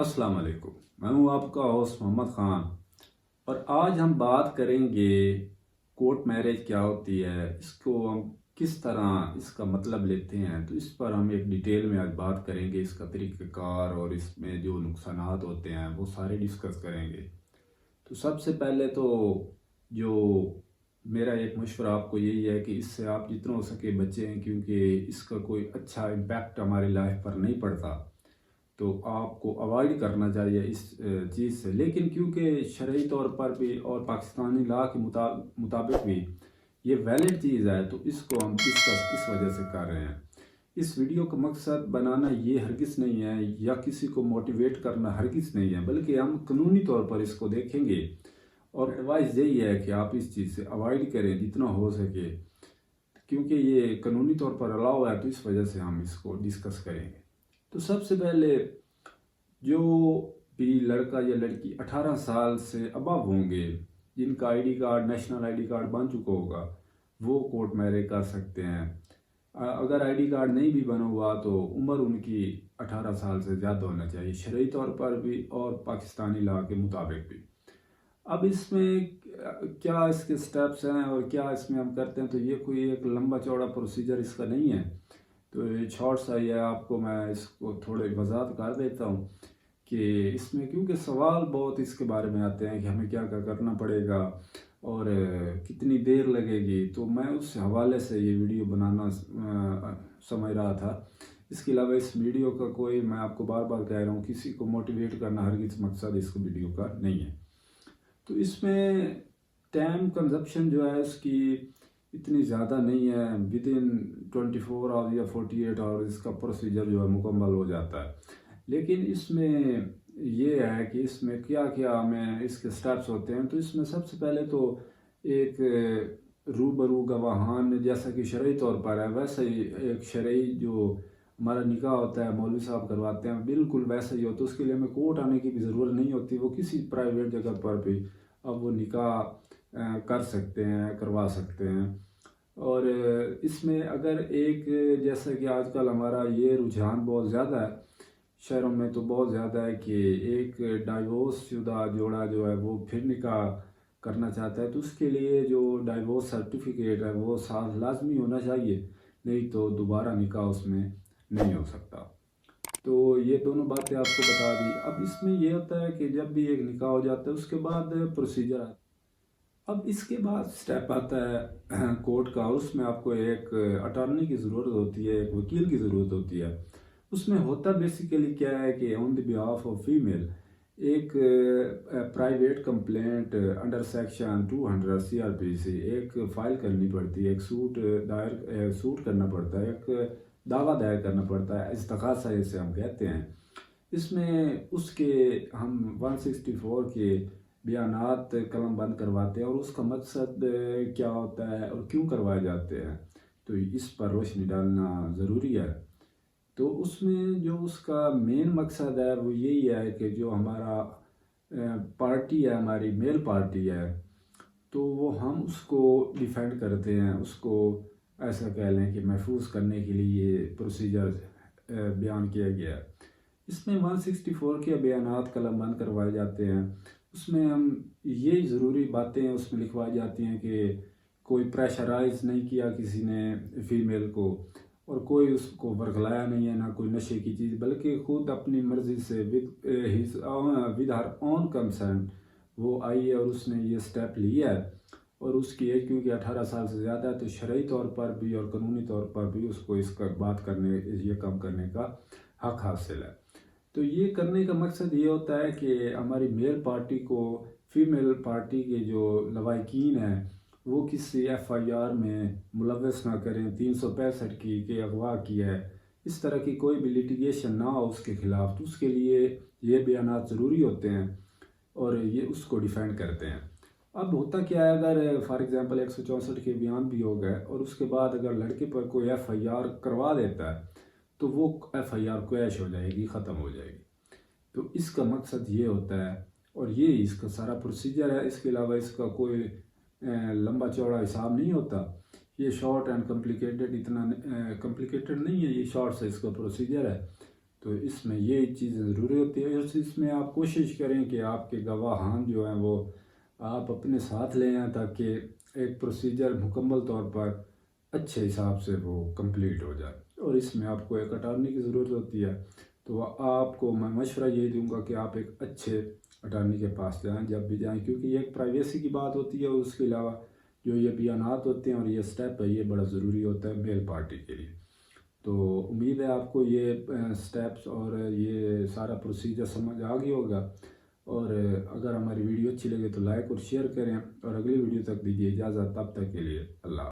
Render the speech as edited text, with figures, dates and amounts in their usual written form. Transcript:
अस्सलाम वालेकुम। मैं हूँ आपका होस्ट मोहम्मद ख़ान और आज हम बात करेंगे कोर्ट मैरिज क्या होती है, इसको हम किस तरह इसका मतलब लेते हैं। तो इस पर हम एक डिटेल में आज बात करेंगे, इसका तरीक़ाकार और इसमें जो नुकसानात होते हैं वो सारे डिस्कस करेंगे। तो सबसे पहले तो जो मेरा एक मशवरा आपको यही है कि इससे आप जितना हो सके बचें, क्योंकि इसका कोई अच्छा इम्पैक्ट हमारी लाइफ पर नहीं पड़ता। तो आपको अवॉइड करना चाहिए इस चीज़ से। लेकिन क्योंकि शरई तौर पर भी और पाकिस्तानी लॉ के मुताबिक भी ये वैलिड चीज़ है, तो इसको हम डिस्कस इस वजह से कर रहे हैं। इस वीडियो का मकसद बनाना ये हरगिज़ नहीं है या किसी को मोटिवेट करना हरगिज़ नहीं है, बल्कि हम कानूनी तौर पर इसको देखेंगे और एडवाइस यही है कि आप इस चीज़ से अवॉइड करें जितना हो सके, क्योंकि ये कानूनी तौर पर अलाउ है। तो इस वजह से हम इसको डिस्कस करेंगे। तो सबसे पहले जो भी लड़का या लड़की 18 साल से अबव होंगे, जिनका ID card national ID card बन चुका होगा, वो कोर्ट मैरिज कर सकते हैं। अगर आईडी कार्ड नहीं भी बना हुआ तो उम्र उनकी 18 साल से ज़्यादा होना चाहिए, शरई तौर पर भी और पाकिस्तानी लॉ के मुताबिक भी। अब इसमें क्या इसके स्टेप्स हैं और क्या इसमें हम करते हैं, तो ये कोई एक लंबा चौड़ा प्रोसीजर इसका नहीं है। तो ये शॉर्ट सा ही है, आपको मैं इसको थोड़े वजाहत कर देता हूँ कि इसमें क्योंकि सवाल बहुत इसके बारे में आते हैं कि हमें क्या क्या करना पड़ेगा और कितनी देर लगेगी। तो मैं उस हवाले से ये वीडियो बनाना समझ रहा था। इसके अलावा इस वीडियो का कोई, मैं आपको बार बार कह रहा हूँ, किसी को मोटिवेट करना हरगिज़ मकसद इस वीडियो का नहीं है। तो इसमें टाइम कंजप्शन जो है इसकी इतनी ज़्यादा नहीं है। विद इन 24 आवर या 48 आवर इसका प्रोसीजर जो है मुकम्मल हो जाता है। लेकिन इसमें ये है कि इसमें क्या क्या हमें इसके स्टेप्स होते हैं। तो इसमें सबसे पहले तो एक रूबरू गवाहान, जैसा कि शरई तौर पर है वैसे ही एक शरई जो हमारा निकाह होता है मौलवी साहब करवाते हैं, बिल्कुल वैसा ही होता है। उसके लिए हमें कोर्ट आने की भी ज़रूरत नहीं होती, वो किसी प्राइवेट जगह पर भी अब वो निकाह कर सकते हैं, करवा सकते हैं। और इसमें अगर एक, जैसा कि आजकल हमारा ये रुझान बहुत ज़्यादा है शहरों में, तो बहुत ज़्यादा है कि एक डाइवोर्स शुदा जोड़ा जो है वो फिर निकाह करना चाहता है, तो उसके लिए जो डाइवोर्स सर्टिफिकेट है वो साथ लाजमी होना चाहिए, नहीं तो दोबारा निकाह उसमें नहीं हो सकता। तो ये दोनों बातें आपको बता दी। अब इसमें ये होता है कि जब भी एक निकाह हो जाता है उसके बाद प्रोसीजर आता है। अब इसके बाद स्टेप आता है कोर्ट का, और उसमें आपको एक अटॉर्नी की ज़रूरत होती है, एक वकील की ज़रूरत होती है। उसमें होता बेसिकली क्या है कि on the behalf of female एक private complaint under section 200 CRPC एक फ़ाइल करनी पड़ती है, एक सूट करना पड़ता है, एक दावा दायर करना पड़ता है, इस्तग़ासा इसे हम कहते हैं। इसमें उसके हम 164 के बयानात कलम बंद करवाते हैं और उसका मकसद क्या होता है और क्यों करवाए जाते हैं, तो इस पर रोशनी डालना ज़रूरी है। तो उसमें जो उसका मेन मकसद है वो यही है कि जो हमारा पार्टी है, हमारी मेल पार्टी है, तो वो हम उसको डिफेंड करते हैं, उसको ऐसा कह लें कि महफूज करने के लिए ये प्रोसीजर बयान किया गया है। इसमें 164 के बयानात कलमबंद करवाए जाते हैं। उसमें हम ये ज़रूरी बातें उसमें लिखवाई जाती हैं कि कोई प्रेशराइज नहीं किया किसी ने फ़ीमेल को, और कोई उसको बरगलाया नहीं है, ना कोई नशे की चीज़, बल्कि ख़ुद अपनी मर्ज़ी से विद हर ऑन कंसेंट वो आई है और उसने ये स्टेप लिया है। और उसकी एज क्योंकि 18 साल से ज़्यादा है, तो शरई तौर पर भी और कानूनी तौर पर भी उसको इसका बात करने, ये काम करने का हक़ हासिल है। तो ये करने का मकसद ये होता है कि हमारी मेल पार्टी को फीमेल पार्टी के जो लवाकिन हैं वो किसी FIR में मुलव्वस ना करें 365 की कि अगवा किया है, इस तरह की कोई भी लिटिगेशन ना हो उसके ख़िलाफ़। तो उसके लिए ये बयानात ज़रूरी होते हैं और ये उसको डिफेंड करते हैं। अब होता क्या है, अगर फॉर एग्ज़ाम्पल 164 के बयान भी हो गए और उसके बाद अगर लड़के पर कोई FIR करवा देता है तो वो FIR क्रैश हो जाएगी, ख़त्म हो जाएगी। तो इसका मकसद ये होता है और ये इसका सारा प्रोसीजर है। इसके अलावा इसका कोई लंबा चौड़ा हिसाब नहीं होता। ये शॉर्ट एंड कॉम्प्लिकेटेड, इतना कॉम्प्लिकेटेड नहीं है, ये शॉर्ट से इसका प्रोसीजर है। تو اس میں یہ چیزیں ضروری ہوتی ہے. اس میں آپ کوشش کریں کہ آپ کے گواہان جو ہیں وہ آپ اپنے ساتھ لے آئیں تاکہ ایک پروسیجر مکمل طور پر اچھے حساب سے وہ کمپلیٹ ہو جائے. اور اس میں آپ کو ایک اٹارنی کی ضرورت ہوتی ہے. تو آپ کو میں مشورہ یہی دوں گا کہ آپ ایک اچھے اٹارنی کے پاس جائیں جب بھی جائیں، کیونکہ یہ ایک پرائیویسی کی بات ہوتی ہے. اور اس کے علاوہ جو یہ بیانات ہوتے ہیں اور یہ سٹیپ ہے یہ بڑا ضروری ہوتا ہے میل پارٹی کے لیے. تو امید ہے آپ کو یہ سٹیپس اور یہ سارا پروسیجر سمجھ آ گیا ہوگا. اور اگر ہماری ویڈیو اچھی لگے تو لائک اور شیئر کریں، اور اگلی ویڈیو تک دیجیے اجازت. تب تک کے لیے اللہ حافظ.